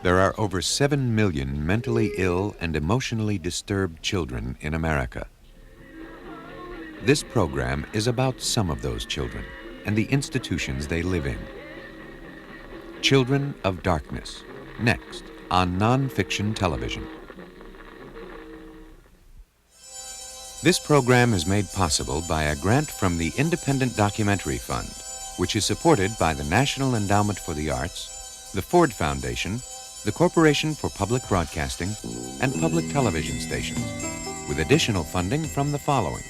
There are over 7 million mentally ill and emotionally disturbed children in America. This program is about some of those children and the institutions they live in. Children of Darkness, next on Nonfiction Television. This program is made possible by a grant from the Independent Documentary Fund, which is supported by the National Endowment for the Arts, the Ford Foundation, the Corporation for Public Broadcasting, and public television stations, with additional funding from the following.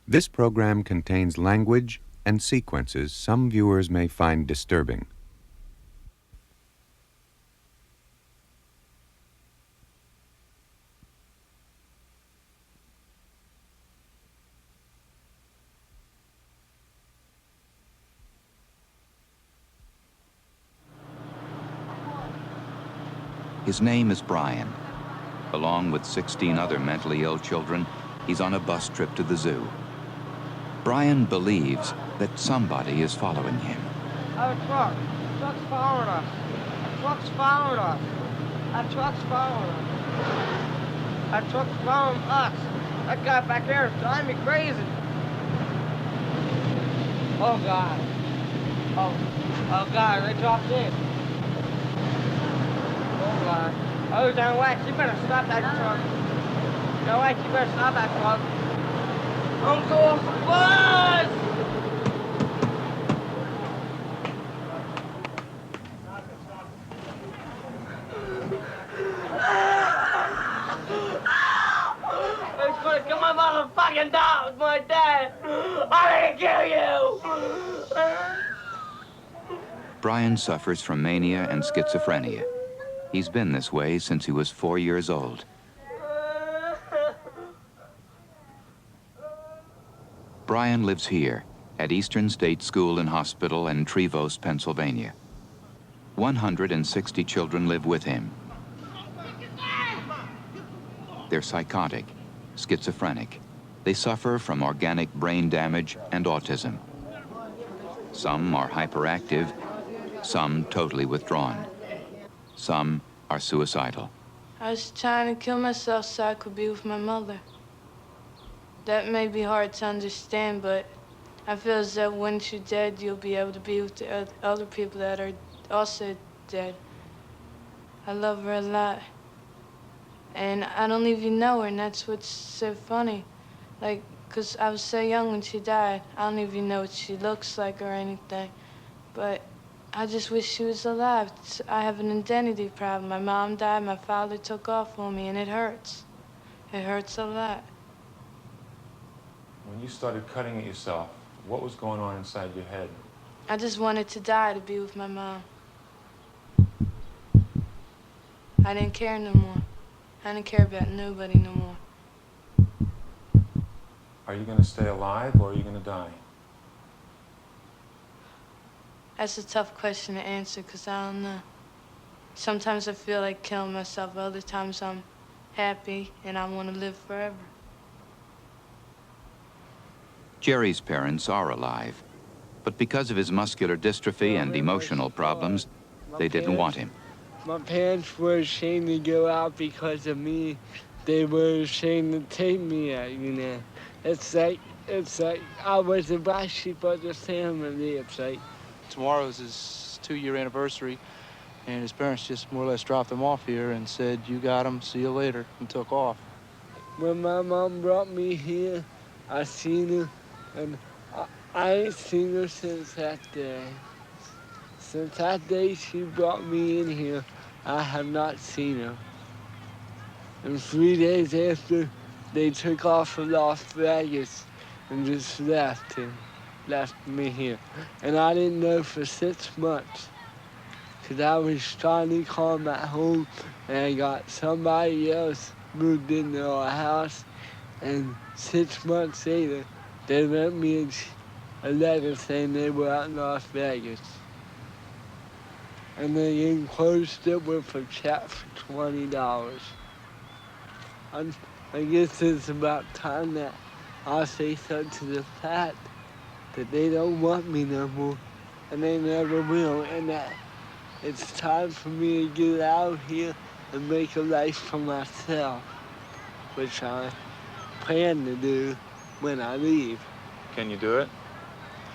This program contains language and sequences some viewers may find disturbing. His name is Brian. Along with 16 other mentally ill children, he's on a bus trip to the zoo. Brian believes that somebody is following him. A truck. Truck's following us. A truck's following us. A truck's following us. A truck's following us. That guy back there is driving me crazy. Oh, God. Oh, God, they dropped in. Oh, God. Oh, John Wax, you better stop that truck. John Wax, you better stop that truck. Uncle Buzz! He's gonna kill my motherfucking dog, my dad. I'm gonna kill you. Brian suffers from mania and schizophrenia. He's been this way since he was 4 years old. Brian lives here at Eastern State School and Hospital in Trevose, Pennsylvania. 160 children live with him. They're psychotic, schizophrenic. They suffer from organic brain damage and autism. Some are hyperactive, some totally withdrawn. Some are suicidal. I was trying to kill myself so I could be with my mother. That may be hard to understand, but I feel as though once you're dead, you'll be able to be with the other people that are also dead. I love her a lot. And I don't even know her, and that's what's so funny. Like, 'cause I was so young when she died. I don't even know what she looks like or anything. But I just wish she was alive. I have an identity problem. My mom died, my father took off on me, and it hurts. It hurts a lot. When you started cutting at yourself, what was going on inside your head? I just wanted to die to be with my mom. I didn't care no more. I didn't care about nobody no more. Are you going to stay alive or are you going to die? That's a tough question to answer because I don't know. Sometimes I feel like killing myself. Other times I'm happy and I want to live forever. Jerry's parents are alive, but because of his muscular dystrophy and emotional problems, they didn't want him. My parents were ashamed to go out because of me. They were ashamed to take me out, you know. It's like I was the black sheep of the family, it's like. Tomorrow is his 2-year anniversary, and his parents just more or less dropped him off here and said, "You got him, see you later," and took off. When my mom brought me here, I seen her, and I ain't seen her since that day. Since that day she brought me in here, I have not seen her. And 3 days after, they took off for Las Vegas and just left me here. And I didn't know for 6 months, because I was trying to call them at home, and I got somebody else moved into our house, and 6 months later, they let me a letter saying they were out in Las Vegas. And they enclosed it with a check for $20. I guess it's about time that I say something to the fact that they don't want me no more, and they never will, and that it's time for me to get out here and make a life for myself, which I plan to do when I leave. Can you do it?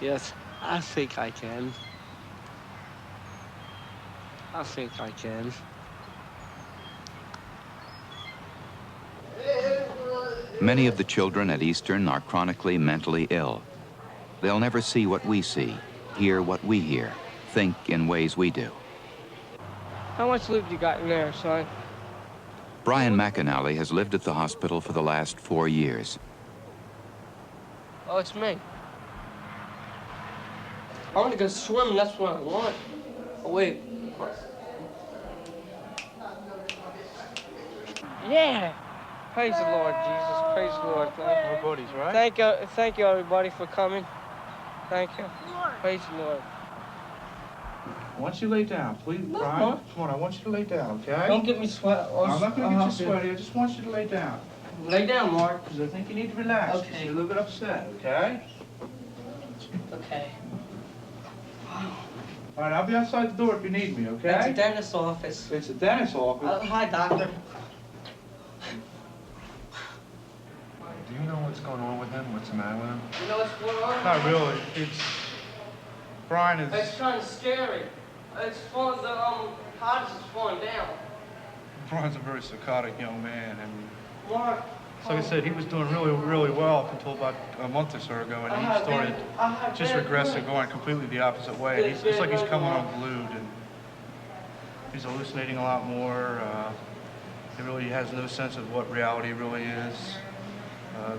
Yes, I think I can. I think I can. Many of the children at Eastern are chronically mentally ill. They'll never see what we see, hear what we hear, think in ways we do. How much lube you got in there, son? Brian McAnally has lived at the hospital for the last 4 years. Oh, it's me. I want to go swimming, that's what I want. Oh, wait. Yeah! Praise the Lord, Jesus. Praise the Lord. We're buddies, right? Thank you, everybody, for coming. Thank you. Praise the Lord. I want you to lay down, please, Brian. Come on, I want you to lay down, okay? Don't get me sweat. I'm not going to get you sweaty. I just want you to lay down. Lay down, Mark. Because I think you need to relax. Okay. You're a little bit upset, okay? Okay. All right, I'll be outside the door if you need me, okay? It's a dentist's office. It's a dentist's office. Hi, doctor. Do you know what's going on with him? What's the matter with him? You know what's going on? Not really. Brian is... It's kind of scary. It's falling, the cottage is falling down. Brian's a very psychotic young man, and Mark. so like I said, he was doing really, really well up until about a month or so ago, and he started just regressing, going completely the opposite way. It's like he's coming unglued, and he's hallucinating a lot more. He really has no sense of what reality really is.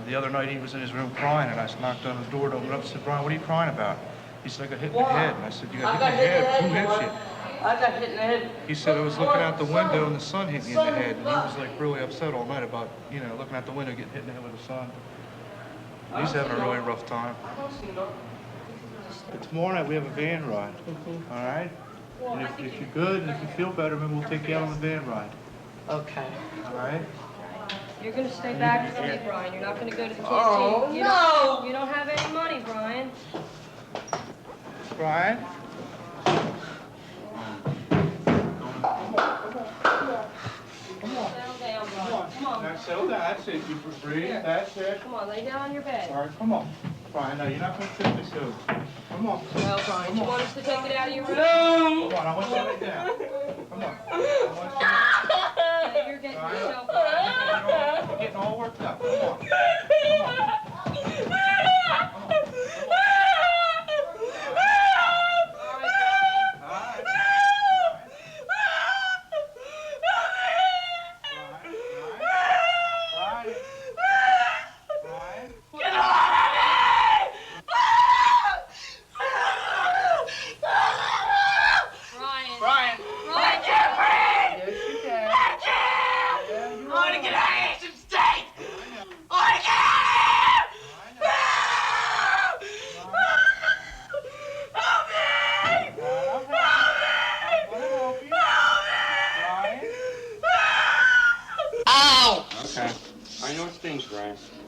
The other night he was in his room crying, and I knocked on his door to open up and said, "Brian, what are you crying about?" He said, "I got hit in the head." And I said, "You got hit in the head? Who hit you?" I got hit in the head. He said, "I was looking out the window and the sun hit me in the head." And he was like really upset all night about, you know, looking out the window, getting hit in the head with the sun. He's having a really rough time. But tomorrow night we have a van ride, all right? And if you're good and if you feel better, maybe we'll take you out on the van ride. Okay. All right? You're gonna stay back with me, Brian. You're not gonna go to the canteen. Oh, no! You don't have any money, Brian. Brian? Settle down, Brian. Come on. Now settle down. That's it. You breathe. That's it. Come on, lay down on your bed. All right, come on. Brian, no, you're not going to take this over. Come on. Well, Brian, do you want us to take it out of your room? No! Come on, I want you to lay down. Come on. I want you to... Yeah, you're getting Brian, yourself you're getting all worked up. Come on. Come on.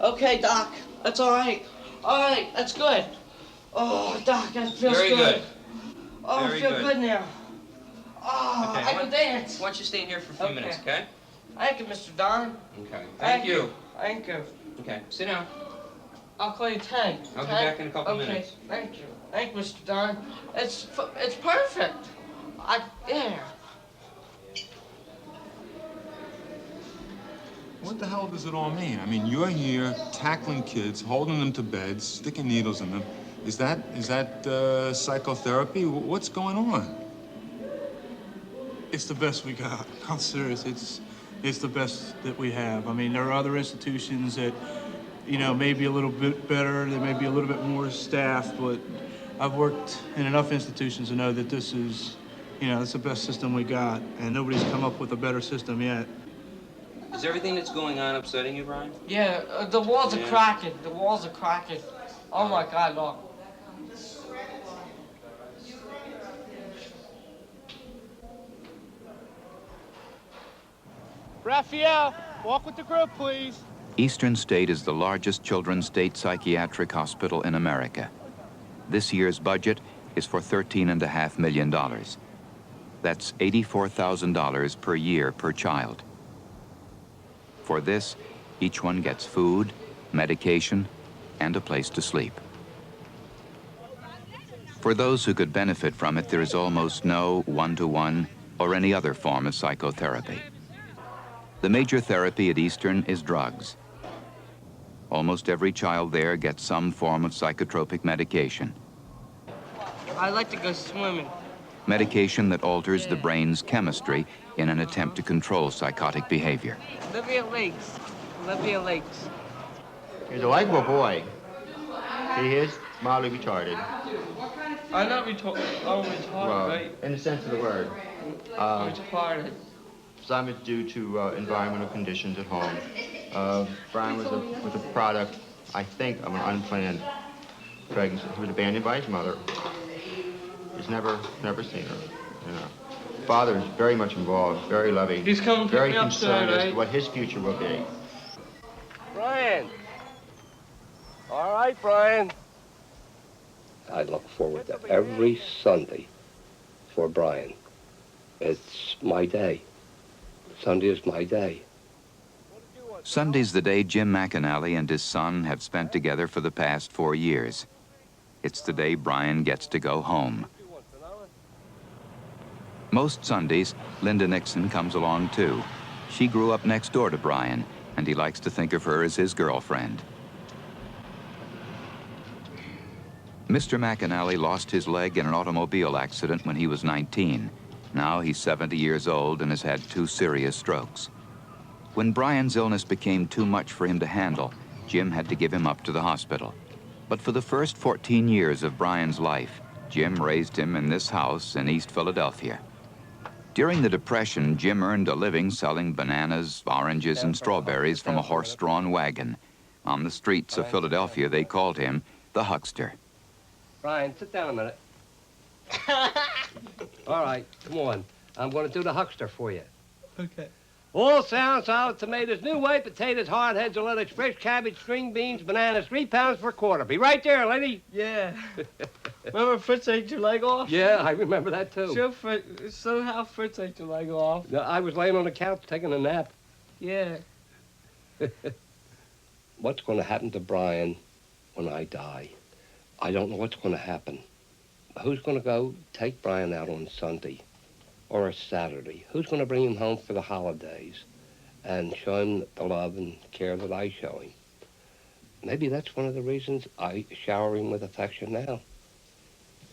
Okay, Doc. That's all right. All right, that's good. Oh, Doc, that feels Very good. Oh, Very I feel good. good now. Oh, Okay, I can dance. Why don't you stay in here for a few Okay. minutes, okay? Thank you, Mr. Don. Okay. Thank you. Thank you. Okay, sit down. I'll call you Tank. I'll be Tank? back in a couple okay. minutes. Thank you. Thank you, Mr. Don. It's perfect. Yeah. What the hell does it all mean? I mean, you're here tackling kids, holding them to beds, sticking needles in them. Is that psychotherapy? What's going on? It's the best we got. I'm serious. It's the best that we have. I mean, there are other institutions that, you know, may be a little bit better. There may be a little bit more staff, but I've worked in enough institutions to know that this is, you know, it's the best system we got, and nobody's come up with a better system yet. Is everything that's going on upsetting you, Brian? Yeah, the walls are Yeah. cracking. The walls are cracking. Oh my God, look. Raphael, walk with the group, please. Eastern State is the largest children's state psychiatric hospital in America. This year's budget is for $13.5 million. That's $84,000 per year per child. For this, each one gets food, medication, and a place to sleep. For those who could benefit from it, there is almost no one-to-one or any other form of psychotherapy. The major therapy at Eastern is drugs. Almost every child there gets some form of psychotropic medication. I'd like to go swimming. Medication that alters the brain's chemistry in an attempt to control psychotic behavior. Olivia Lakes. Olivia Lakes. He's a likable boy. He is mildly retarded. I'm not retarded. I'm retarded, Well, right? in the sense of the word. Retarded. Some is due to environmental conditions at home. Brian was a product, I think, of an unplanned pregnancy. He was abandoned by his mother. He's never seen her, you know. Father is very much involved, very loving, He's coming to pick very me up concerned tonight, as to right? what his future will be. Brian. All right, Brian. I look forward to every Sunday for Brian. It's my day. Sunday is my day. Sunday's the day Jim McAnally and his son have spent together for the past 4 years. It's the day Brian gets to go home. Most Sundays, Linda Nixon comes along too. She grew up next door to Brian, and he likes to think of her as his girlfriend. Mr. McAnally lost his leg in an automobile accident when he was 19. Now he's 70 years old and has had 2 serious strokes. When Brian's illness became too much for him to handle, Jim had to give him up to the hospital. But for the first 14 years of Brian's life, Jim raised him in this house in East Philadelphia. During the Depression, Jim earned a living selling bananas, oranges, and strawberries from a horse-drawn wagon. On the streets of Philadelphia, they called him the Huckster. Brian, sit down a minute. All right, come on. I'm going to do the Huckster for you. Okay. All sound, solid tomatoes, new white potatoes, hard heads of lettuce, fresh cabbage, string beans, bananas, 3 pounds per quarter. Be right there, lady. Yeah. Remember Fritz ate your leg off? Yeah, I remember that too. So how Fritz ate your leg off? No, I was laying on the couch taking a nap. Yeah. What's going to happen to Brian when I die? I don't know what's going to happen. Who's going to go take Brian out on Sunday or a Saturday? Who's going to bring him home for the holidays and show him the love and care that I show him? Maybe that's one of the reasons I shower him with affection now.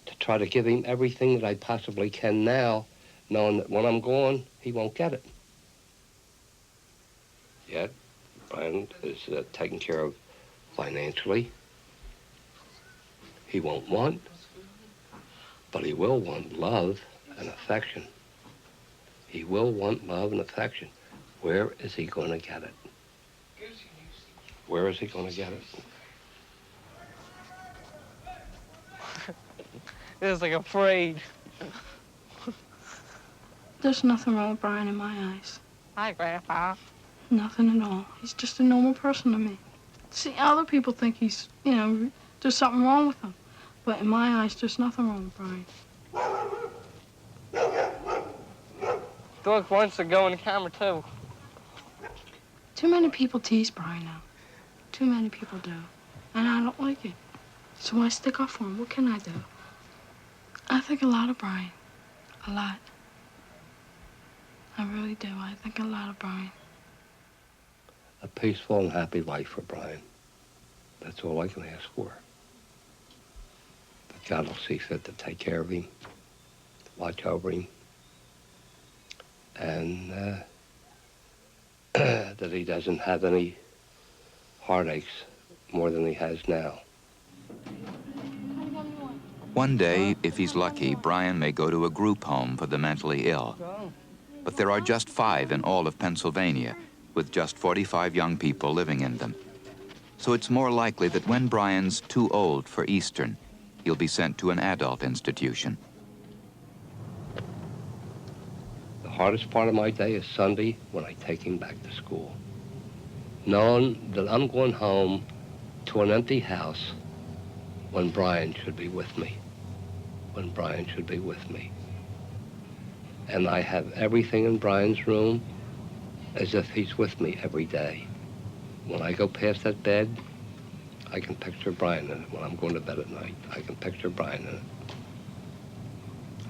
To try to give him everything that I possibly can now, knowing that when I'm gone, he won't get it. Yet, Brian is taken care of financially. He won't want, but he will want love and affection. He will want love and affection. Where is he going to get it? Where is he going to get it? It's like afraid. There's nothing wrong with Brian in my eyes. Hi, Grandpa. Nothing at all. He's just a normal person to me. See, other people think he's, there's something wrong with him. But in my eyes, there's nothing wrong with Brian. Dork wants to go in the camera, too. Too many people tease Brian now. Too many people do. And I don't like it. So I stick up for him. What can I do? I think a lot of Brian. A lot. I really do. I think a lot of Brian. A peaceful and happy life for Brian. That's all I can ask for. But God will see fit to take care of him, watch over him, and that he doesn't have any heartaches more than he has now. One day, if he's lucky, Brian may go to a group home for the mentally ill. But there are just 5 in all of Pennsylvania, with just 45 young people living in them. So it's more likely that when Brian's too old for Eastern, he'll be sent to an adult institution. The hardest part of my day is Sunday when I take him back to school. Knowing that I'm going home to an empty house when Brian should be with me. When Brian should be with me. And I have everything in Brian's room as if he's with me every day. When I go past that bed, I can picture Brian in it. When I'm going to bed at night, I can picture Brian in it.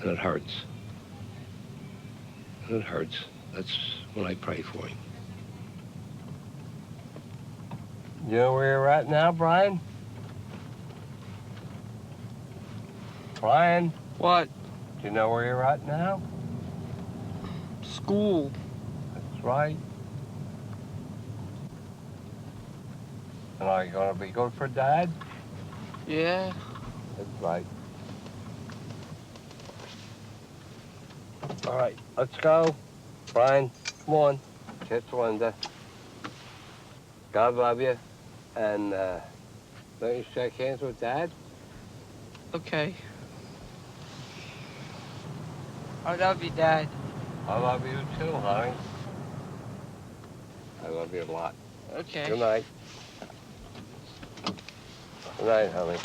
And it hurts. And it hurts. That's when I pray for him. You know where you're at now, Brian? Brian? What? Do you know where you're at now? School. That's right. And are you gonna be good for Dad? Yeah. That's right. All right, let's go. Brian, come on. Kiss Linda. God love you. And let you shake hands with Dad. Okay. I love you, Dad. I love you too, honey. I love you a lot. Okay. Good night. Good night, honey.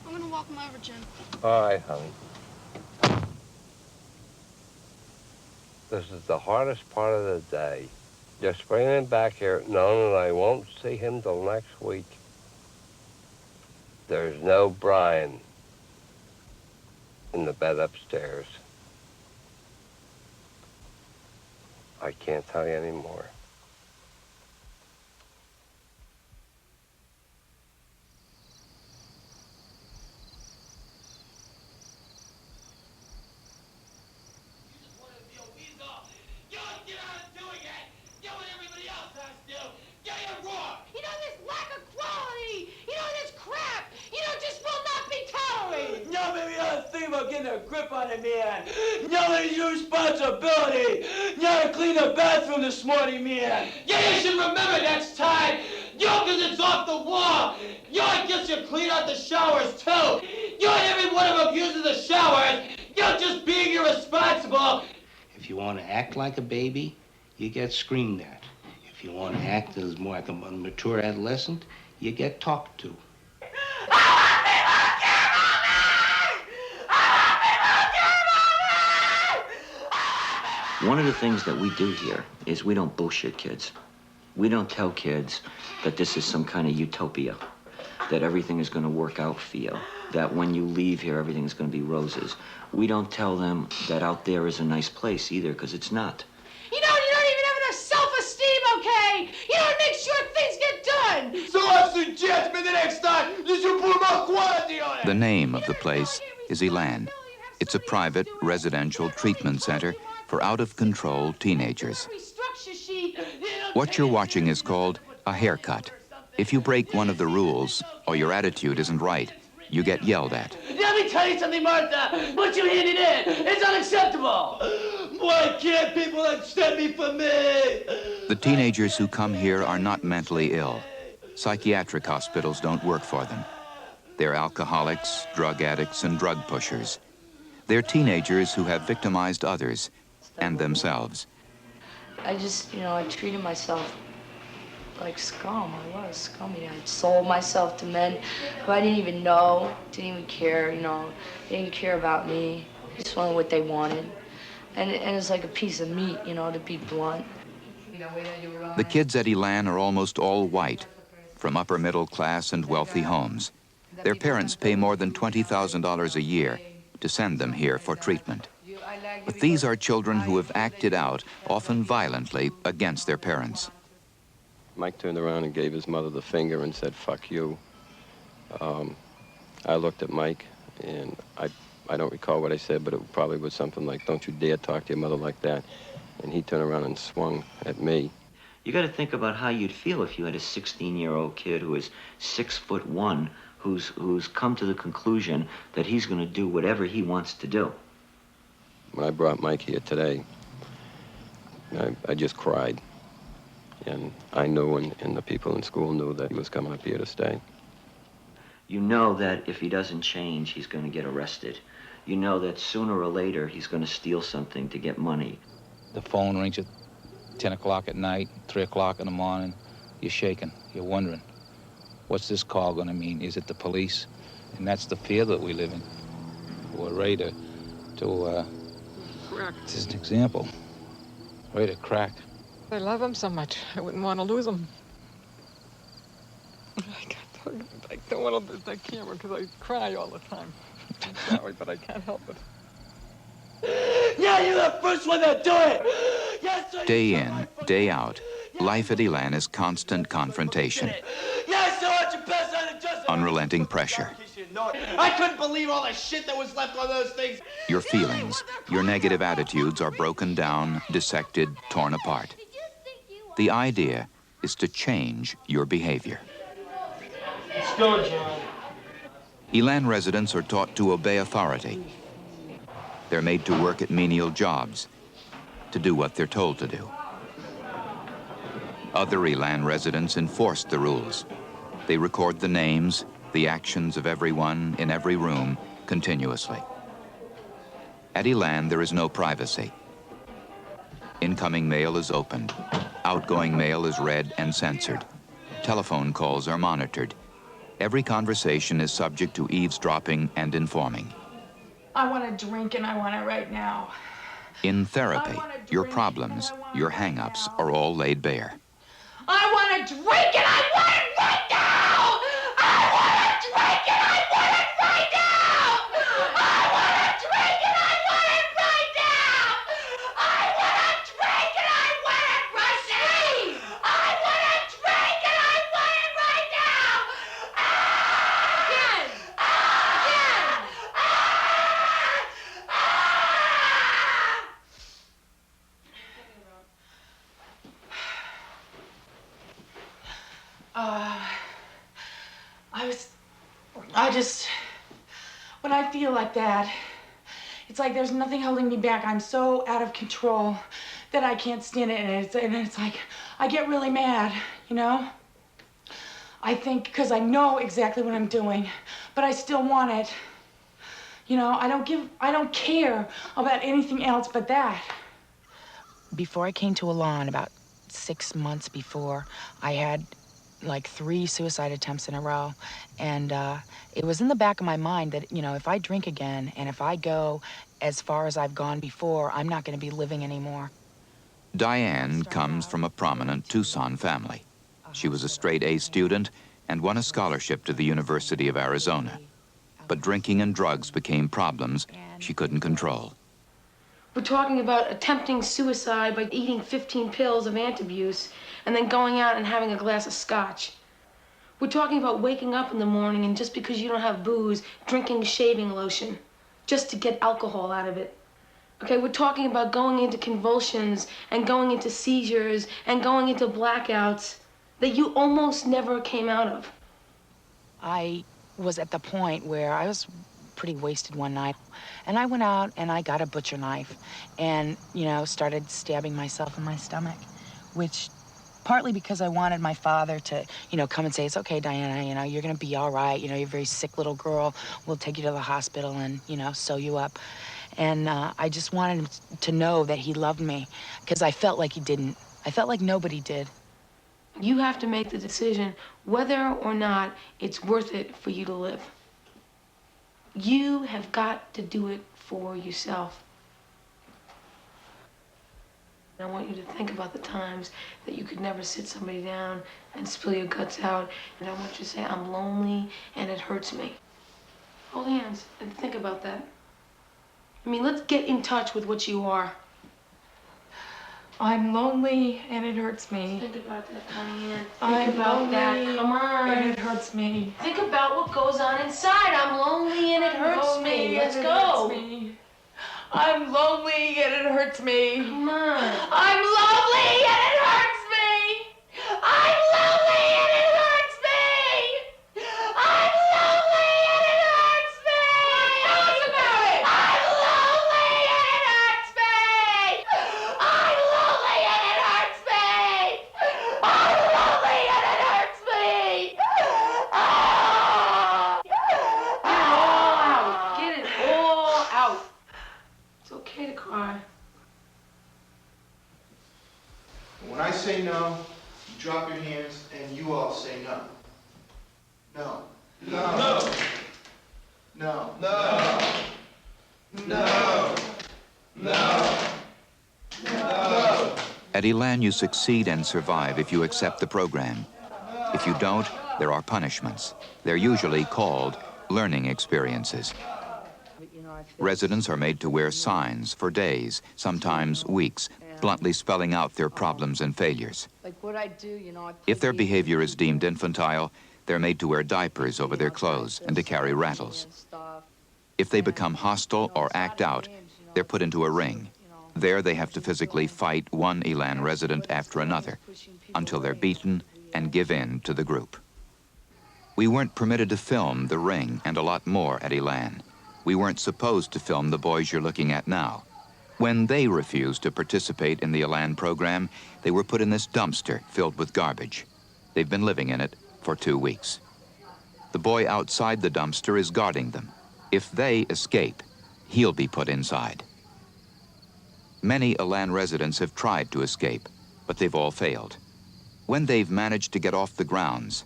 I'm gonna walk him over, Jim. All right, honey. This is the hardest part of the day. Just bringing him back here, knowing that I won't see him till next week. There's no Brian in the bed upstairs. I can't tell you anymore. A grip on it, man. Y'all need your responsibility. Y'all clean the bathroom this morning, man. Yeah, you should remember next time. Yo, because it's off the wall. Yo, I guess you clean out the showers, too. Yo, every one of them uses the showers. Yo, just being irresponsible. If you want to act like a baby, you get screamed at. If you want to act as more like a mature adolescent, you get talked to. One of the things that we do here is we don't bullshit kids. We don't tell kids that this is some kind of utopia, that everything is going to work out for you, that when you leave here, everything is going to be roses. We don't tell them that out there is a nice place either, because it's not. You don't even have enough self-esteem, okay? You don't make sure things get done. So I suggest for the next time you should put more quality on it. The name of the place is Elan. It's a private residential treatment center for out-of-control teenagers. What you're watching is called a haircut. If you break one of the rules or your attitude isn't right, you get yelled at. Let me tell you something, Martha. What you handed in, it's unacceptable. Why can't people accept me for me? The teenagers who come here are not mentally ill. Psychiatric hospitals don't work for them. They're alcoholics, drug addicts, and drug pushers. They're teenagers who have victimized others and themselves. I just, I treated myself like scum. I was scummy. I sold myself to men who I didn't even know, didn't even care, didn't care about me. Just wanted what they wanted. And it's like a piece of meat, to be blunt. The kids at Elan are almost all white, from upper middle class and wealthy homes. Their parents pay more than $20,000 a year to send them here for treatment. But these are children who have acted out, often violently, against their parents. Mike turned around and gave his mother the finger and said, "Fuck you." I looked at Mike, and I don't recall what I said, but it probably was something like, "Don't you dare talk to your mother like that." And he turned around and swung at me. You got to think about how you'd feel if you had a 16-year-old kid who is 6'1", who's come to the conclusion that he's going to do whatever he wants to do. When I brought Mike here today, I just cried. And I knew, and the people in school knew, that he was coming up here to stay. You know that if he doesn't change, he's going to get arrested. you know that sooner or later he's going to steal something to get money. The phone rings at 10 o'clock at night, 3 o'clock in the morning. You're shaking. You're wondering, what's this call going to mean? Is it the police? And that's the fear that we live in. We're ready to this is an example. Ready to crack. I love him so much. I wouldn't want to lose him. I don't want to lose that camera because I cry all the time. I'm sorry, but I can't help it. Yeah, you're the first one to do it! Yes, sir, Day in, day out, life at Elan is constant confrontation, yes, sir, what's your best on the justice? unrelenting pressure. I couldn't believe all the shit that was left on those things. Your feelings, your negative attitudes are broken down, dissected, torn apart. The idea is to change your behavior. Let's go, John. Elan residents are taught to obey authority. They're made to work at menial jobs, to do what they're told to do. Other Elan residents enforce the rules. They record the names, the actions of everyone in every room continuously. At Elan, there is no privacy. Incoming mail is opened. Outgoing mail is read and censored. Telephone calls are monitored. Every conversation is subject to eavesdropping and informing. I want to drink and I want it right now. In therapy, your problems, your hang-ups are all laid bare. I want to drink and I want it right now! I want to drink and I want it right now! I want to drink and I want it right now! I want to drink and I want it right now! I want to drink and I want it right now! Again! Again! When I feel like that, it's like there's nothing holding me back. I'm so out of control that I can't stand it, and it's like I get really mad, you know? I think because I know exactly what I'm doing, but I still want it. You know, I don't care about anything else but that. Before I came to Elan, about 6 months before, I had like 3 suicide attempts in a row. And it was in the back of my mind that, you know, if I drink again and if I go as far as I've gone before, I'm not going to be living anymore. Diane comes from a prominent Tucson family. She was a straight A student and won a scholarship to the University of Arizona. But drinking and drugs became problems she couldn't control. We're talking about attempting suicide by eating 15 pills of antabuse and then going out and having a glass of scotch. We're talking about waking up in the morning and just because you don't have booze, drinking shaving lotion, just to get alcohol out of it. Okay, we're talking about going into convulsions and going into seizures and going into blackouts that you almost never came out of. I was at the point where I was pretty wasted one night. And I went out and I got a butcher knife and, you know, started stabbing myself in my stomach, which partly because I wanted my father to, you know, come and say, it's okay, Diana, you know, you're gonna be all right. You know, you're a very sick little girl. We'll take you to the hospital and, you know, sew you up. And I just wanted him to know that he loved me because I felt like he didn't. I felt like nobody did. You have to make the decision whether or not it's worth it for you to live. You have got to do it for yourself. I want you to think about the times that you could never sit somebody down and spill your guts out. And I want you to say, I'm lonely and it hurts me. Hold hands and think about that. I mean, let's get in touch with what you are. I'm lonely and it hurts me. Think about that, Diane. I'm Think about lonely that. Come on. and it hurts me. Think about what goes on inside. I'm lonely and it hurts me. Let's go. I'm lonely and it hurts me. Come on. I'm lonely and it hurts me. I'm lonely and it hurts me. I'm lonely and it hurts me. Tell us about it. I'm lonely and it hurts me. I'm lonely and it hurts me. I'm lonely and it hurts me. Get it all out. okay to cry. When I say no, you drop your hands and you all say no. No. No. No. No. No. No. No. No. At Elan, you succeed and survive if you accept the program. If you don't, there are punishments. They're usually called learning experiences. Residents are made to wear signs for days, sometimes weeks, bluntly spelling out their problems and failures. Like what I do, you know, If their behavior is deemed infantile, they're made to wear diapers over their clothes and to carry rattles. If they become hostile or act out, they're put into a ring. There they have to physically fight one Elan resident after another until they're beaten and give in to the group. We weren't permitted to film the ring and a lot more at Elan. We weren't supposed to film the boys you're looking at now. When they refused to participate in the Elan program, they were put in this dumpster filled with garbage. They've been living in it for 2 weeks. The boy outside the dumpster is guarding them. If they escape, he'll be put inside. Many Elan residents have tried to escape, but they've all failed. When they've managed to get off the grounds,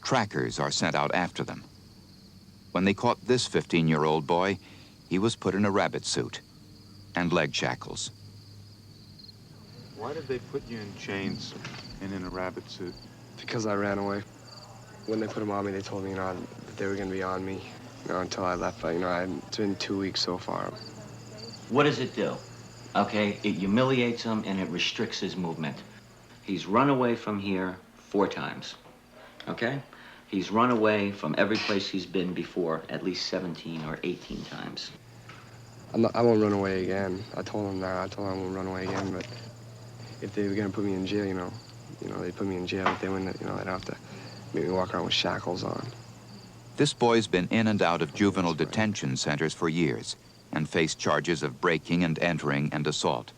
trackers are sent out after them. When they caught this 15-year-old boy, he was put in a rabbit suit and leg shackles. Why did they put you in chains and in a rabbit suit? Because I ran away. When they put them on me, they told me, that they were going to be on me, until I left. But, it's been 2 weeks so far. What does it do? Okay, it humiliates him and it restricts his movement. He's run away from here 4 times, okay? He's run away from every place he's been before at least 17 or 18 times. I won't run away again. I told him that. I told him I won't run away again, but if they were going to put me in jail, they'd put me in jail. If they wouldn't, they'd have to make me walk around with shackles on. This boy's been in and out of juvenile detention centers for years and faced charges of breaking and entering and assault.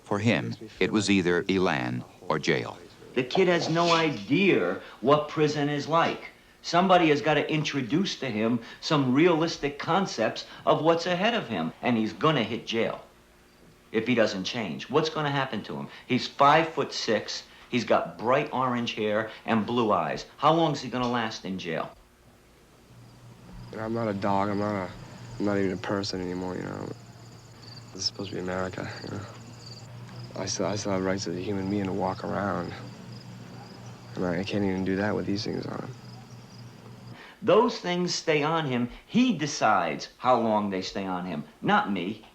For him, it was either Elan or jail. The kid has no idea what prison is like. Somebody has got to introduce to him some realistic concepts of what's ahead of him, and he's gonna hit jail if he doesn't change. What's gonna happen to him? He's 5'6", he's got bright orange hair and blue eyes. How long is he gonna last in jail? I'm not a dog, I'm not even a person anymore, This is supposed to be America, I still have rights as a human being to walk around. And I can't even do that with these things on him. Those things stay on him. He decides how long they stay on him, not me.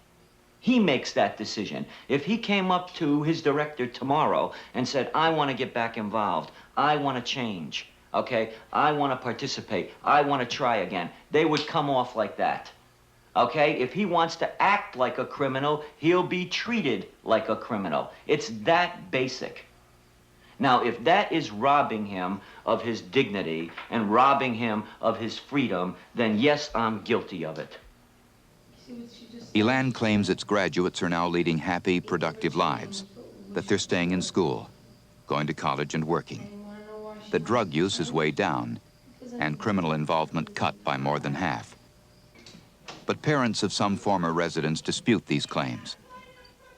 He makes that decision. If he came up to his director tomorrow and said, I want to get back involved, I want to change, okay? I want to participate, I want to try again, they would come off like that. Okay, if he wants to act like a criminal, he'll be treated like a criminal. It's that basic. Now, if that is robbing him of his dignity and robbing him of his freedom, then yes, I'm guilty of it. Elan claims its graduates are now leading happy, productive lives, that they're staying in school, going to college and working, that drug use is way down, and criminal involvement cut by more than half. But parents of some former residents dispute these claims.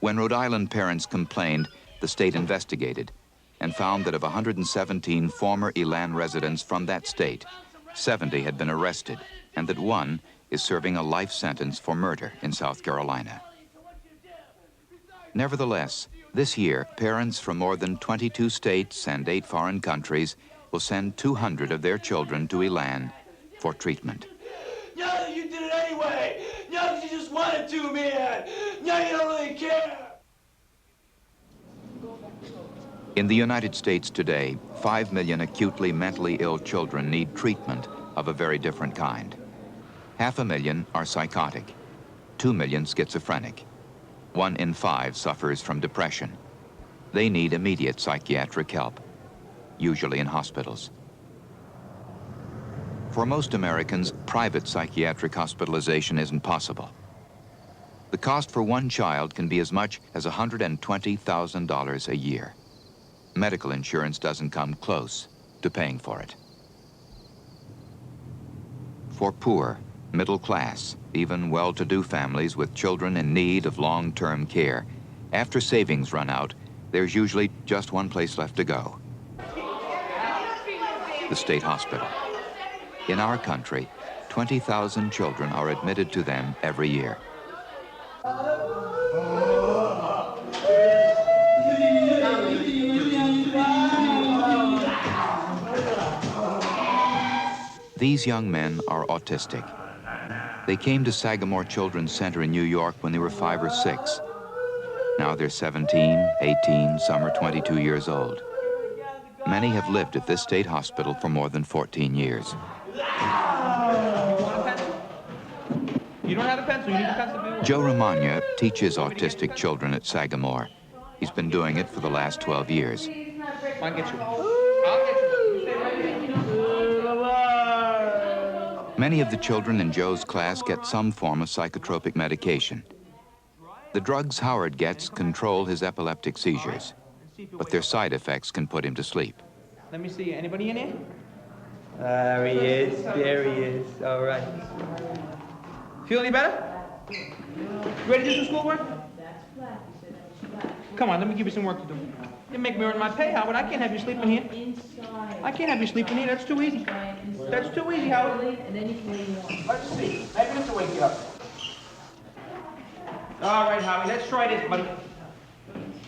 When Rhode Island parents complained, the state investigated and found that of 117 former Elan residents from that state, 70 had been arrested, and that one is serving a life sentence for murder in South Carolina. Nevertheless, this year, parents from more than 22 states and 8 foreign countries will send 200 of their children to Elan for treatment. No, you did it anyway! No, you just wanted to, man! No, you don't really care! In the United States today, 5 million acutely mentally ill children need treatment of a very different kind. 500,000 are psychotic, 2 million schizophrenic. 1 in 5 suffers from depression. They need immediate psychiatric help, usually in hospitals. For most Americans, private psychiatric hospitalization isn't possible. The cost for one child can be as much as $120,000 a year. Medical insurance doesn't come close to paying for it. For poor, middle class, even well-to-do families with children in need of long-term care. After savings run out, there's usually just one place left to go: the state hospital. In our country, 20,000 children are admitted to them every year. These young men are autistic. They came to Sagamore Children's Center in New York when they were 5 or 6. Now they're 17, 18, some are 22 years old. Many have lived at this state hospital for more than 14 years. You don't have a pencil, you need a pencil. Joe Romagna teaches autistic children at Sagamore. He's been doing it for the last 12 years. I'll get you. I'll get you. Many of the children in Joe's class get some form of psychotropic medication. The drugs Howard gets control his epileptic seizures, but their side effects can put him to sleep. Let me see. Anybody in here? There he is. There he is. All right. Feel any better? You ready to do some schoolwork? Come on, let me give you some work to do. You make me earn my pay, Howard. I can't have you sleeping here. I can't have you sleeping here. That's too easy. That's too easy, Howard. Let's see. Maybe this will wake you up. All right, Howie. Let's try this, buddy.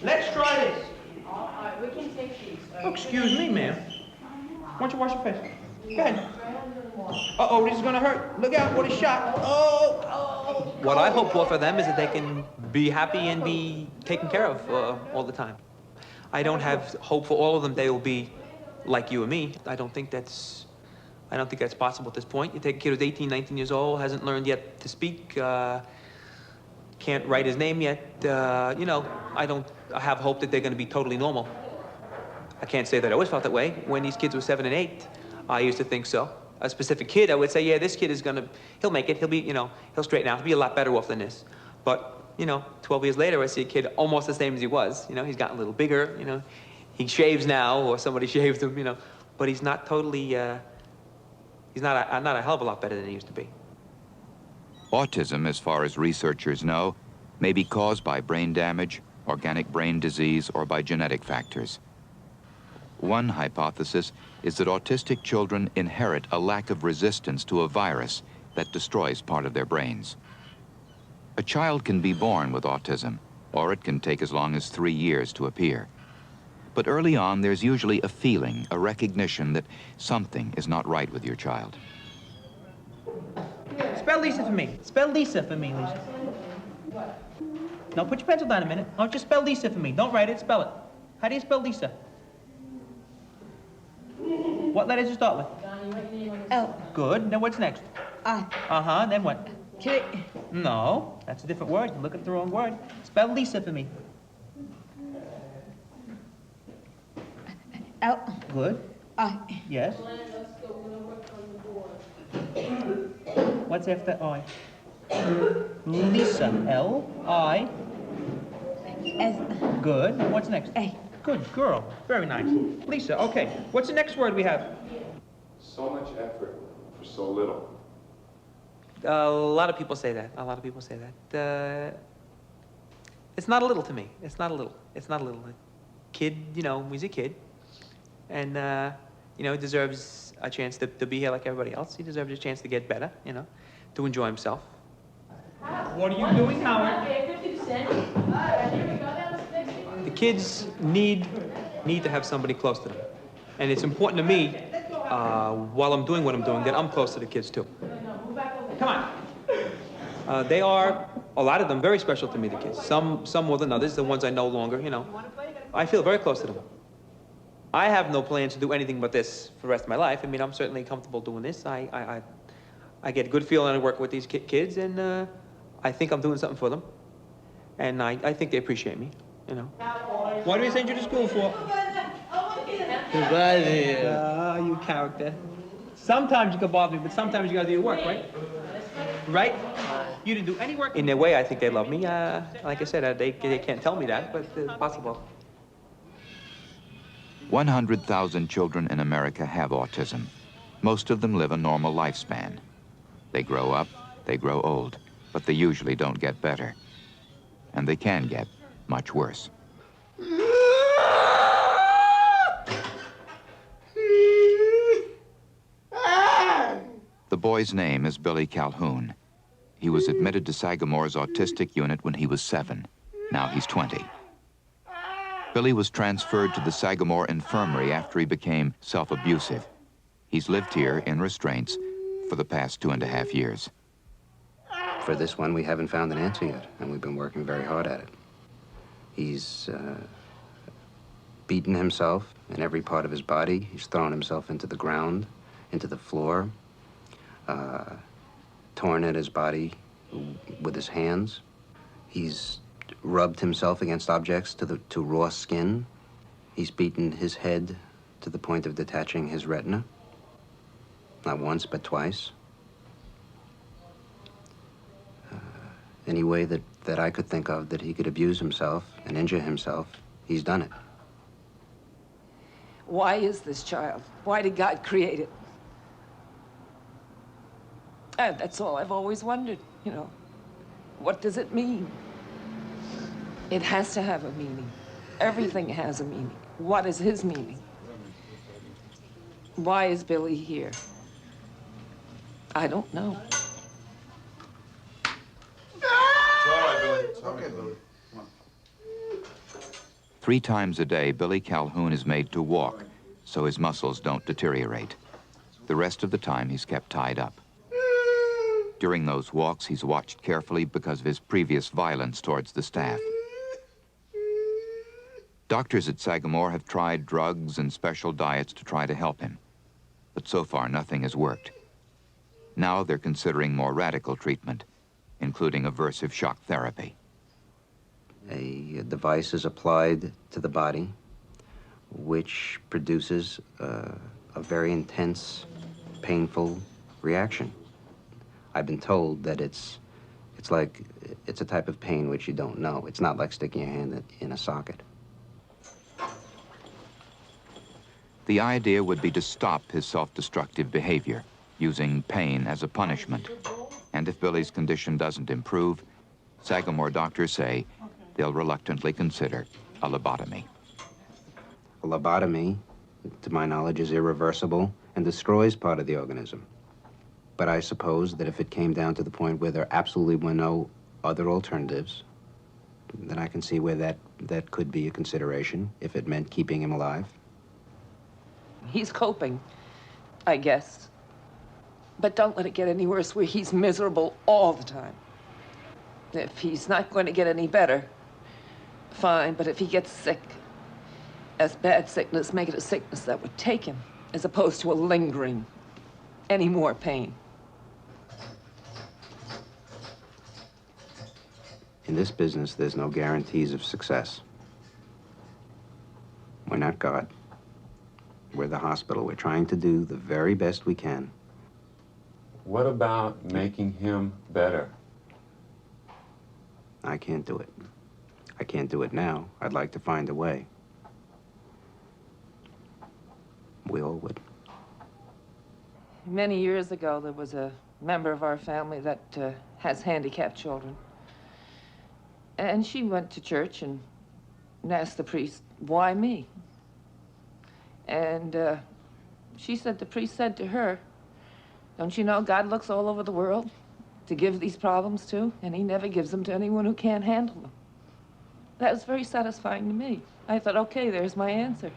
Let's try this. All right, we can take these. Oh, excuse me, ma'am. Why don't you wash your face? Go ahead. Uh-oh, this is gonna hurt. Look out for the shot. Oh. What I hope for them is that they can be happy and be taken care of all the time. I don't have hope for all of them they will be like you and me. I don't think that's possible at this point. You take a kid who's 18, 19 years old, hasn't learned yet to speak, can't write his name yet. You know, I have hope that they're going to be totally normal. I can't say that I always felt that way. When these kids were 7 and 8, I used to think so. A specific kid, I would say, yeah, this kid is he'll make it. He'll be, he'll straighten out. He'll be a lot better off than this. But, 12 years later, I see a kid almost the same as he was. He's gotten a little bigger, He shaves now, or somebody shaved him, But he's not totally, he's not a hell of a lot better than he used to be. Autism, as far as researchers know, may be caused by brain damage, organic brain disease, or by genetic factors. One hypothesis is that autistic children inherit a lack of resistance to a virus that destroys part of their brains. A child can be born with autism, or it can take as long as 3 years to appear. But early on, there's usually a feeling, a recognition that something is not right with your child. Spell Lisa for me. Spell Lisa for me, Lisa. No, put your pencil down a minute. Oh, just spell Lisa for me. Don't write it, spell it. How do you spell Lisa? What letter does it start with? L. Good. Then what's next? I. Uh-huh. Then what? K. No, that's a different word. You're looking at the wrong word. Spell Lisa for me. L. Good. I. Yes. What's after I? Lisa. L-I. S. Good. What's next? A. Good girl. Very nice. Lisa, okay. What's the next word we have? So much effort for so little. A lot of people say that. A lot of people say that. It's not a little to me. It's not a little. It's not a little. A kid, he's a kid. And, he deserves a chance to be here like everybody else. He deserves a chance to get better, to enjoy himself. What are you doing, Howard? The kids need to have somebody close to them. And it's important to me, while I'm doing what I'm doing, that I'm close to the kids, too. Come on. They are, a lot of them, very special to me, the kids. Some more than others, the ones I know longer, I feel very close to them. I have no plans to do anything but this for the rest of my life. I mean, I'm certainly comfortable doing this. I get a good feeling when I work with these kids, and I think I'm doing something for them. And I think they appreciate me, What do we send you to school for? You character. Sometimes you can bother me, but sometimes you gotta do your work, right? Right? You didn't do any work. In their way, I think they love me. Like I said, they can't tell me that, but it's possible. 100,000 children in America have autism. Most of them live a normal lifespan. They grow up, they grow old, but they usually don't get better. And they can get much worse. The boy's name is Billy Calhoun. He was admitted to Sagamore's autistic unit when he was 7. Now he's 20. Billy was transferred to the Sagamore Infirmary after he became self-abusive. He's lived here in restraints for the past 2.5 years. For this one, we haven't found an answer yet, and we've been working very hard at it. He's beaten himself in every part of his body. He's thrown himself into the ground, into the floor, torn at his body with his hands. He's rubbed himself against objects to raw skin. He's beaten his head to the point of detaching his retina. Not once, but twice. Any way that I could think of that he could abuse himself and injure himself, he's done it. Why is this child? Why did God create it? And that's all I've always wondered, you know. What does it mean? It has to have a meaning. Everything has a meaning. What is his meaning? Why is Billy here? I don't know. It's all right, Billy. It's okay, Billy. Come on. 3 times a day, Billy Calhoun is made to walk so his muscles don't deteriorate. The rest of the time, he's kept tied up. During those walks, he's watched carefully because of his previous violence towards the staff. Doctors at Sagamore have tried drugs and special diets to try to help him, but so far nothing has worked. Now they're considering more radical treatment, including aversive shock therapy. A device is applied to the body, which produces a very intense, painful reaction. I've been told that it's a type of pain which you don't know. It's not like sticking your hand in a socket. The idea would be to stop his self-destructive behavior, using pain as a punishment. And if Billy's condition doesn't improve, Sagamore doctors say they'll reluctantly consider a lobotomy. A lobotomy, to my knowledge, is irreversible and destroys part of the organism. But I suppose that if it came down to the point where there absolutely were no other alternatives, then I can see where that could be a consideration if it meant keeping him alive. He's coping, I guess. But don't let it get any worse where he's miserable all the time. If he's not going to get any better, fine, but if he gets sick, as bad sickness, make it a sickness that would take him, as opposed to a lingering, any more pain. In this business, there's no guarantees of success. We're not God. We're the hospital. We're trying to do the very best we can. What about making him better? I can't do it. I can't do it now. I'd like to find a way. We all would. Many years ago, there was a member of our family that has handicapped children. And she went to church and asked the priest, why me? And she said, the priest said to her, don't you know God looks all over the world to give these problems to, and he never gives them to anyone who can't handle them. That was very satisfying to me. I thought, okay, there's my answer.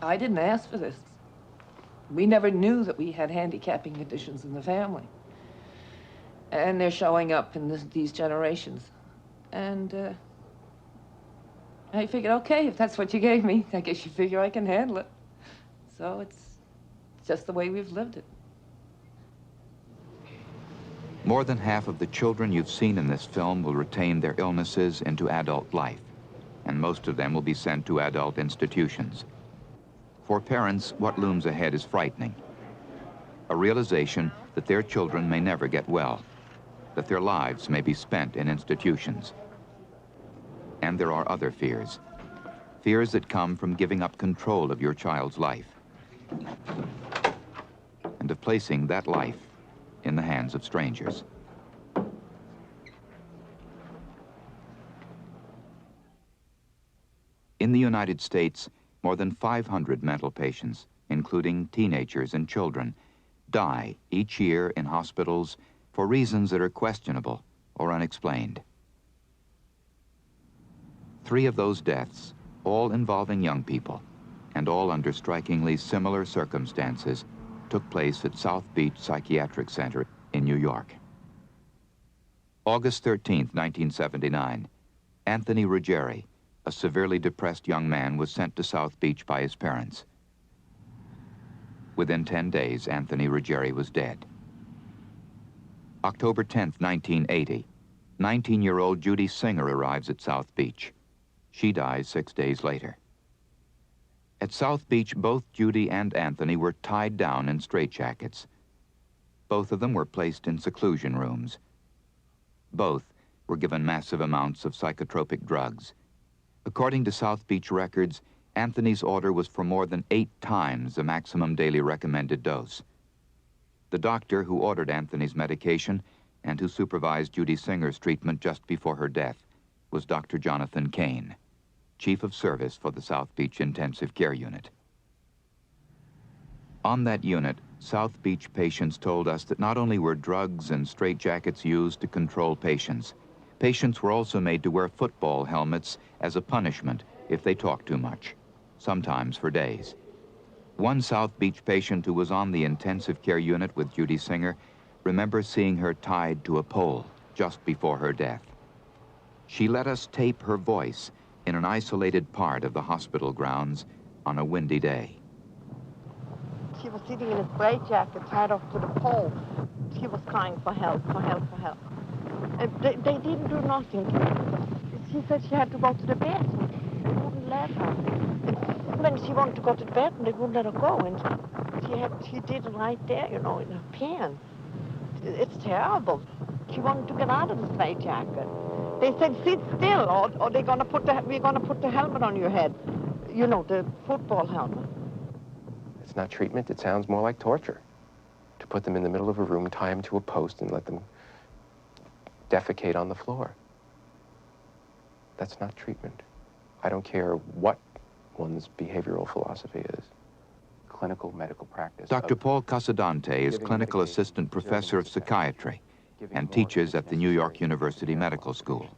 I didn't ask for this. We never knew that we had handicapping conditions in the family. And they're showing up in these generations. And I figured, okay, if that's what you gave me, I guess you figure I can handle it. So it's just the way we've lived it. More than half of the children you've seen in this film will retain their illnesses into adult life, and most of them will be sent to adult institutions. For parents, what looms ahead is frightening. A realization that their children may never get well, that their lives may be spent in institutions. And there are other fears. Fears that come from giving up control of your child's life, and of placing that life in the hands of strangers. In the United States, more than 500 mental patients, including teenagers and children, die each year in hospitals for reasons that are questionable or unexplained. 3 of those deaths, all involving young people, and all under strikingly similar circumstances, took place at South Beach Psychiatric Center in New York. August 13, 1979, Anthony Ruggieri, a severely depressed young man, was sent to South Beach by his parents. Within 10 days, Anthony Ruggieri was dead. October 10, 1980, 19-year-old Judy Singer arrives at South Beach. She dies 6 days later. At South Beach, both Judy and Anthony were tied down in straitjackets. Both of them were placed in seclusion rooms. Both were given massive amounts of psychotropic drugs. According to South Beach records, Anthony's order was for more than 8 times the maximum daily recommended dose. The doctor who ordered Anthony's medication and who supervised Judy Singer's treatment just before her death was Dr. Jonathan Kane, Chief of Service for the South Beach Intensive Care Unit. On that unit, South Beach patients told us that not only were drugs and straitjackets used to control patients, patients were also made to wear football helmets as a punishment if they talked too much, sometimes for days. One South Beach patient who was on the intensive care unit with Judy Singer remembers seeing her tied to a pole just before her death. She let us tape her voice in an isolated part of the hospital grounds on a windy day. She was sitting in a straitjacket tied off to the pole. She was crying for help, for help, for help. They didn't do nothing. She said she had to go to the bathroom. They wouldn't let her. And when she wanted to go to the bathroom, they wouldn't let her go. And she did it right there, you know, in her pan. It's terrible. She wanted to get out of the straitjacket. They said, sit still, or we're gonna put the helmet on your head. You know, the football helmet. It's not treatment. It sounds more like torture. To put them in the middle of a room, tie them to a post, and let them defecate on the floor. That's not treatment. I don't care what one's behavioral philosophy is. Clinical medical practice. Dr. Paul Casadante is clinical assistant professor of psychiatry and teaches at the New York University Medical School.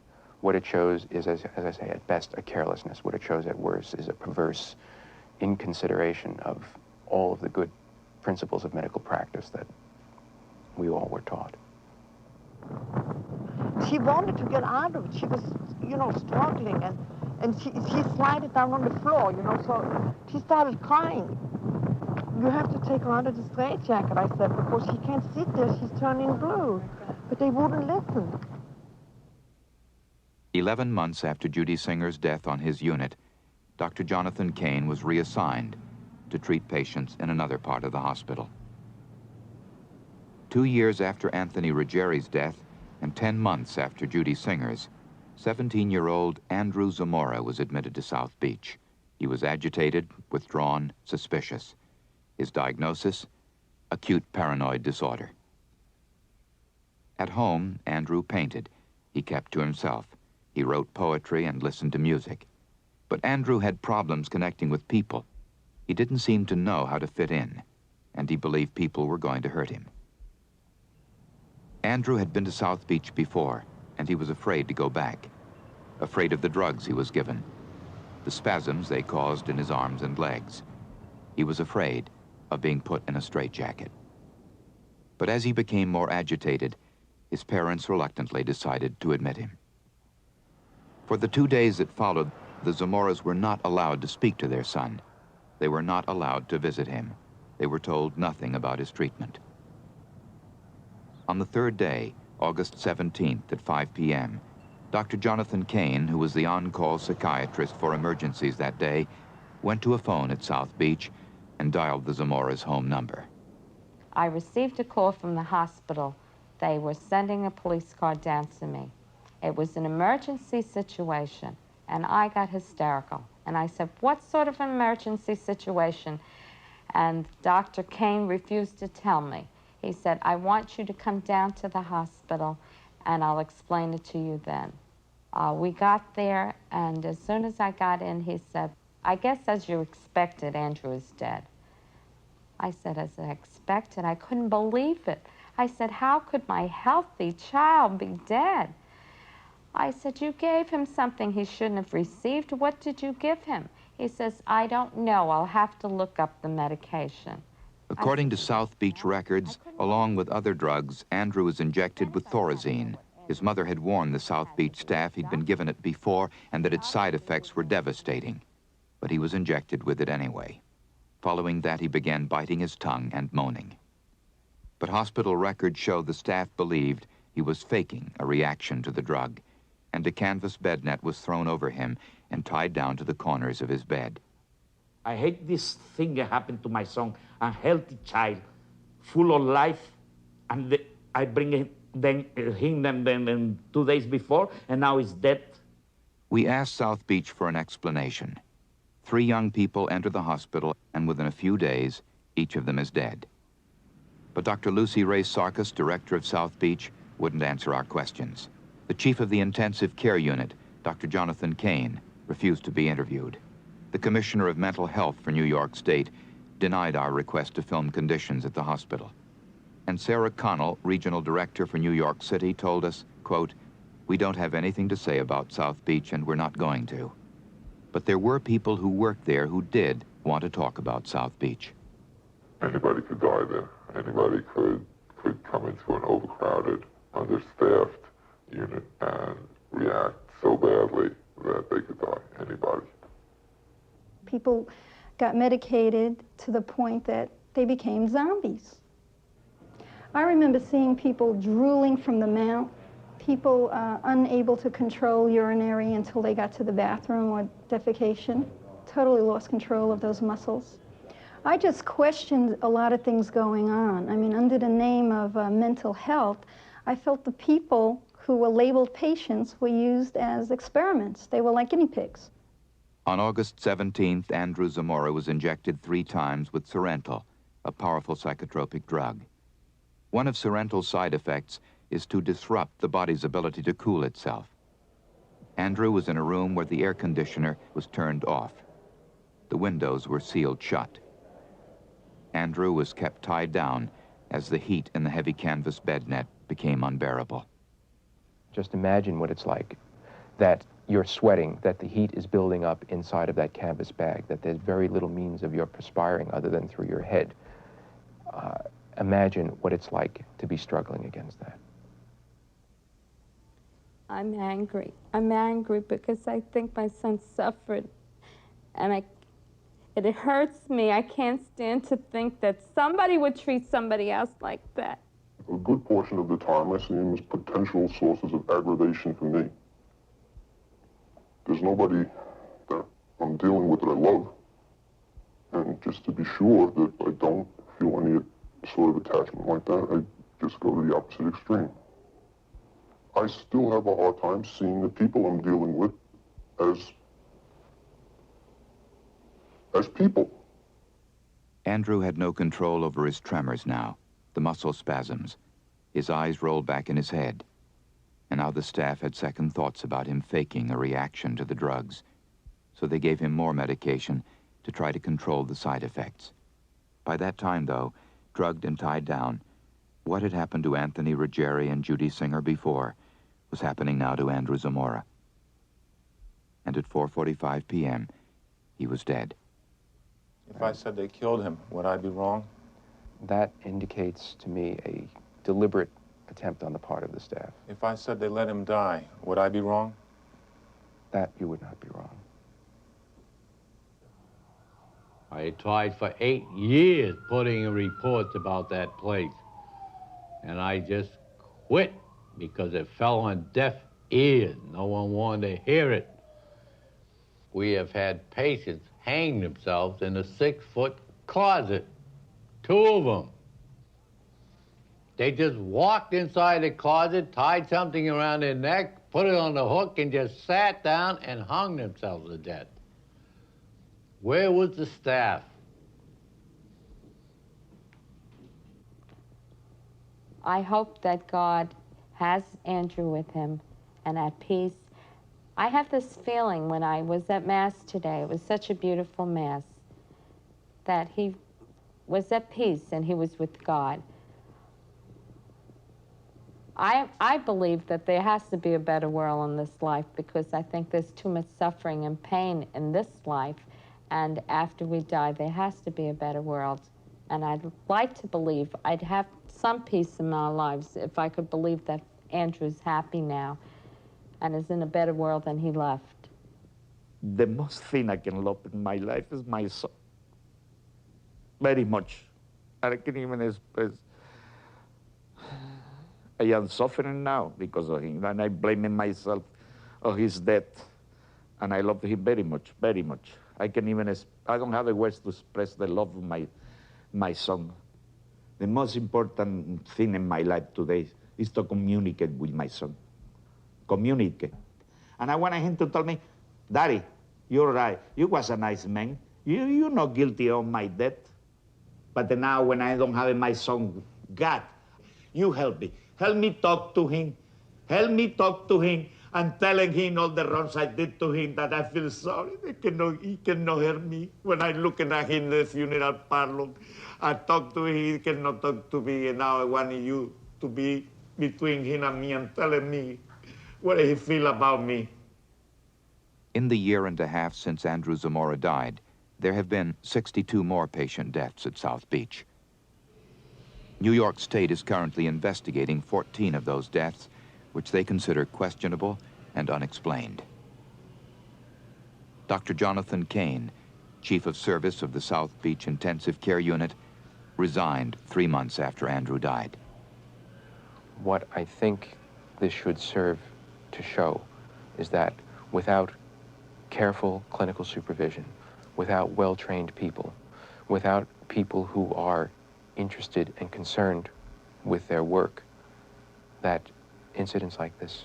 What it shows is, as I say, at best, a carelessness. What it shows at worst is a perverse inconsideration of all of the good principles of medical practice that we all were taught. She wanted to get out of it. She was, you know, struggling, and she slided down on the floor, you know, so she started crying. You have to take her out of the straitjacket, I said, because she can't sit there. She's turning blue. But they wouldn't listen. 11 months after Judy Singer's death on his unit, Dr. Jonathan Kane was reassigned to treat patients in another part of the hospital. 2 years after Anthony Ruggieri's death and 10 months after Judy Singer's, 17-year-old Andrew Zamora was admitted to South Beach. He was agitated, withdrawn, suspicious. His diagnosis, acute paranoid disorder. At home, Andrew painted. He kept to himself. He wrote poetry and listened to music. But Andrew had problems connecting with people. He didn't seem to know how to fit in, and he believed people were going to hurt him. Andrew had been to South Beach before, and he was afraid to go back. Afraid of the drugs he was given, the spasms they caused in his arms and legs. He was afraid of being put in a straitjacket. But as he became more agitated, his parents reluctantly decided to admit him. For the 2 days that followed, the Zamoras were not allowed to speak to their son. They were not allowed to visit him. They were told nothing about his treatment. On the 3rd day, August 17th at 5 p.m., Dr. Jonathan Kane, who was the on-call psychiatrist for emergencies that day, went to a phone at South Beach and dialed the Zamoras' home number. I received a call from the hospital. They were sending a police car down to me. It was an emergency situation, and I got hysterical. And I said, what sort of an emergency situation? And Dr. Kane refused to tell me. He said, I want you to come down to the hospital and I'll explain it to you then. We got there, and as soon as I got in, he said, I guess as you expected, Andrew is dead. I said, as I expected? I couldn't believe it. I said, how could my healthy child be dead? I said, you gave him something he shouldn't have received. What did you give him? He says, I don't know. I'll have to look up the medication. According to South Beach records, along with other drugs, Andrew was injected with Thorazine. His mother had warned the South Beach staff he'd been given it before and that its side effects were devastating. But he was injected with it anyway. Following that, he began biting his tongue and moaning. But hospital records show the staff believed he was faking a reaction to the drug, and a canvas bed net was thrown over him and tied down to the corners of his bed. I hate this thing that happened to my son, a healthy child, full of life, and I bring him then 2 days before, and now he's dead. We asked South Beach for an explanation. 3 young people enter the hospital, and within a few days, each of them is dead. But Dr. Lucy Ray Sarkis, director of South Beach, wouldn't answer our questions. The chief of the intensive care unit, Dr. Jonathan Kane, refused to be interviewed. The commissioner of mental health for New York State denied our request to film conditions at the hospital. And Sarah Connell, regional director for New York City, told us, quote, we don't have anything to say about South Beach and we're not going to. But there were people who worked there who did want to talk about South Beach. Anybody could die there. Anybody could come into an overcrowded, understaffed unit and react so badly that they could die. Anybody. People got medicated to the point that they became zombies. I remember seeing people drooling from the mouth, people unable to control urinary until they got to the bathroom or defecation, totally lost control of those muscles. I just questioned a lot of things going on. I mean, under the name of mental health, I felt the people who were labeled patients were used as experiments. They were like guinea pigs. On August 17th, Andrew Zamora was injected 3 times with Serental, a powerful psychotropic drug. One of Serental's side effects is to disrupt the body's ability to cool itself. Andrew was in a room where the air conditioner was turned off. The windows were sealed shut. Andrew was kept tied down as the heat in the heavy canvas bed net became unbearable. Just imagine what it's like, that you're sweating, that the heat is building up inside of that canvas bag, that there's very little means of your perspiring other than through your head. Imagine what it's like to be struggling against that. I'm angry. I'm angry because I think my son suffered, and it hurts me. I can't stand to think that somebody would treat somebody else like that. A good portion of the time I see them as potential sources of aggravation for me. There's nobody that I'm dealing with that I love. And just to be sure that I don't feel any sort of attachment like that, I just go to the opposite extreme. I still have a hard time seeing the people I'm dealing with as people. Andrew had no control over his tremors now, the muscle spasms. His eyes rolled back in his head. And now the staff had second thoughts about him faking a reaction to the drugs. So they gave him more medication to try to control the side effects. By that time, though, drugged and tied down, what had happened to Anthony Ruggieri and Judy Singer before was happening now to Andrew Zamora. And at 4:45 p.m., he was dead. If I said they killed him, would I be wrong? That indicates to me a deliberate attempt on the part of the staff. If I said they let him die, would I be wrong? That you would not be wrong. I tried for 8 years putting reports about that place. And I just quit because it fell on deaf ears. No one wanted to hear it. We have had patients hang themselves in a 6-foot closet. 2 of them. They just walked inside the closet, tied something around their neck, put it on the hook, and just sat down and hung themselves to death. Where was the staff? I hope that God has Andrew with him and at peace. I have this feeling when I was at Mass today, it was such a beautiful Mass, that he was at peace and he was with God. I believe that there has to be a better world in this life because I think there's too much suffering and pain in this life, and after we die, there has to be a better world. And I'd like to believe I'd have some peace in our lives if I could believe that Andrew's happy now and is in a better world than he left. The most thing I can love in my life is my son. Very much. I can't even express. I am suffering now because of him, and I'm blaming myself of his death. And I love him very much, very much. I can even, I don't have the words to express the love of my son. The most important thing in my life today is to communicate with my son. Communicate. And I wanted him to tell me, Daddy, you're right. You was a nice man. You're not guilty of my death. But now when I don't have my son, God, you help me. Help me talk to him. Help me talk to him and telling him all the wrongs I did to him, that I feel sorry. He cannot hear me. When I'm looking at him in the funeral parlor, I talk to him, he cannot talk to me, and now I want you to be between him and me and telling me what he feel about me. In the year and a half since Andrew Zamora died, there have been 62 more patient deaths at South Beach. New York State is currently investigating 14 of those deaths, which they consider questionable and unexplained. Dr. Jonathan Kane, Chief of Service of the South Beach Intensive Care Unit, resigned 3 months after Andrew died. What I think this should serve to show is that without careful clinical supervision, without well-trained people, without people who are interested and concerned with their work, that incidents like this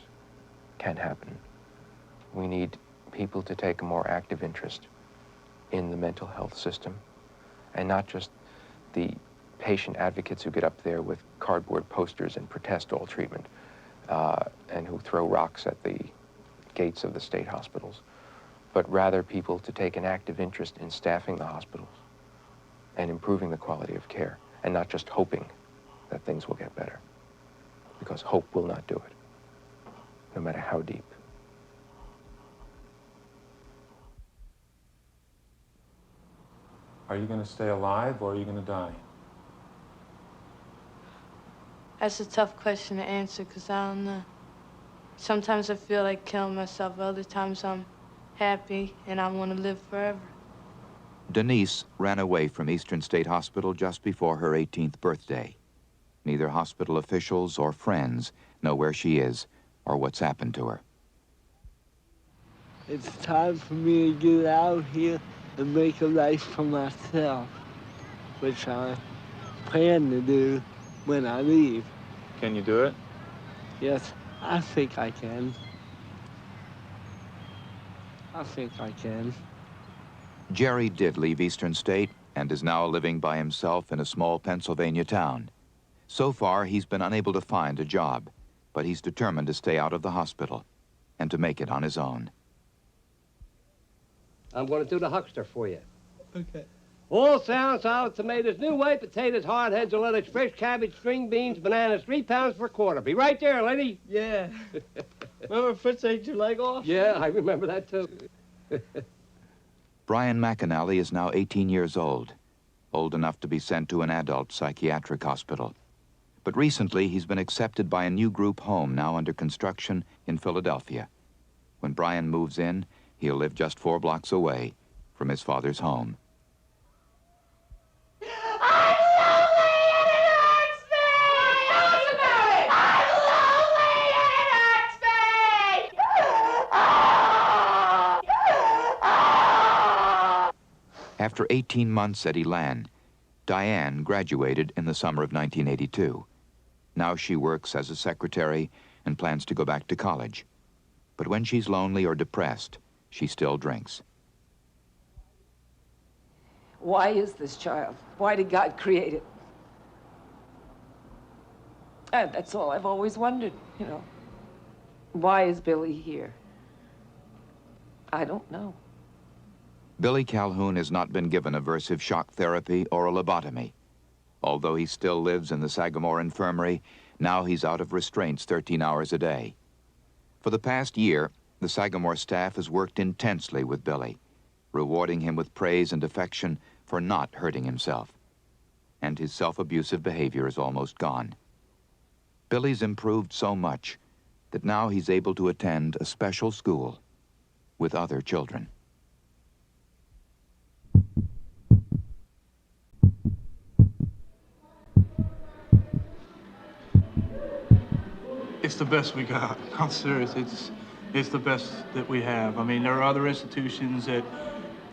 can happen. We need people to take a more active interest in the mental health system, and not just the patient advocates who get up there with cardboard posters and protest all treatment, and who throw rocks at the gates of the state hospitals, but rather people to take an active interest in staffing the hospitals and improving the quality of care, and not just hoping that things will get better, because hope will not do it, no matter how deep. Are you going to stay alive or are you going to die? That's a tough question to answer because I don't know. Sometimes I feel like killing myself. Other times I'm happy and I want to live forever. Denise ran away from Eastern State Hospital just before her 18th birthday. Neither hospital officials or friends know where she is or what's happened to her. It's time for me to get out here and make a life for myself, which I plan to do when I leave. Can you do it? Yes, I think I can. I think I can. Jerry did leave Eastern State and is now living by himself in a small Pennsylvania town. So far, he's been unable to find a job, but he's determined to stay out of the hospital and to make it on his own. I'm going to do the huckster for you. Okay. All sound, solid tomatoes, new white potatoes, hard heads of lettuce, fresh cabbage, string beans, bananas, 3 pounds for a quarter. Be right there, lady. Yeah. Remember Fritz ate your leg off? Yeah, I remember that too. Brian McAnally is now 18 years old enough to be sent to an adult psychiatric hospital. But recently, he's been accepted by a new group home now under construction in Philadelphia. When Brian moves in, he'll live just 4 blocks away from his father's home. I'm lonely and it hurts me! Tell us about it! I'm lonely and it hurts me! After 18 months at Elan, Diane graduated in the summer of 1982. Now she works as a secretary and plans to go back to college. But when she's lonely or depressed, she still drinks. Why is this child? Why did God create it? That's all I've always wondered, you know. Why is Billy here? I don't know. Billy Calhoun has not been given aversive shock therapy or a lobotomy. Although he still lives in the Sagamore Infirmary, now he's out of restraints 13 hours a day. For the past year, the Sagamore staff has worked intensely with Billy, rewarding him with praise and affection for not hurting himself. And his self-abusive behavior is almost gone. Billy's improved so much that now he's able to attend a special school with other children. It's the best we got. I'm serious. It's the best that we have. I mean, there are other institutions that,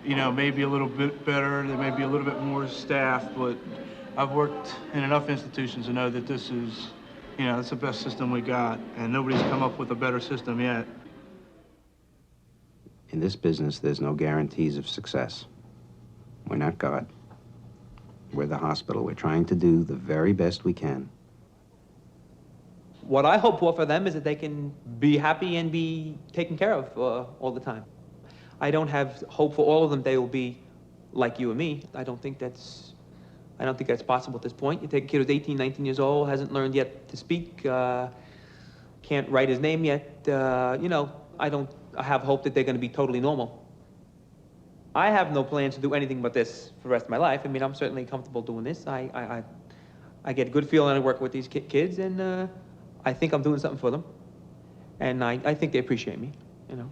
you know, may be a little bit better. There may be a little bit more staff, but I've worked in enough institutions to know that this is, you know, it's the best system we got, and nobody's come up with a better system yet. In this business, there's no guarantees of success. We're not God. We're the hospital. We're trying to do the very best we can. What I hope for them is that they can be happy and be taken care of all the time. I don't have hope for all of them they will be like you and me. I don't think that's possible at this point. You take a kid who's 18, 19 years old, hasn't learned yet to speak, can't write his name yet. You know, I have hope that they're going to be totally normal. I have no plans to do anything but this for the rest of my life. I mean, I'm certainly comfortable doing this. I get a good feeling I work with these kids, and I think I'm doing something for them. And I think they appreciate me, you know.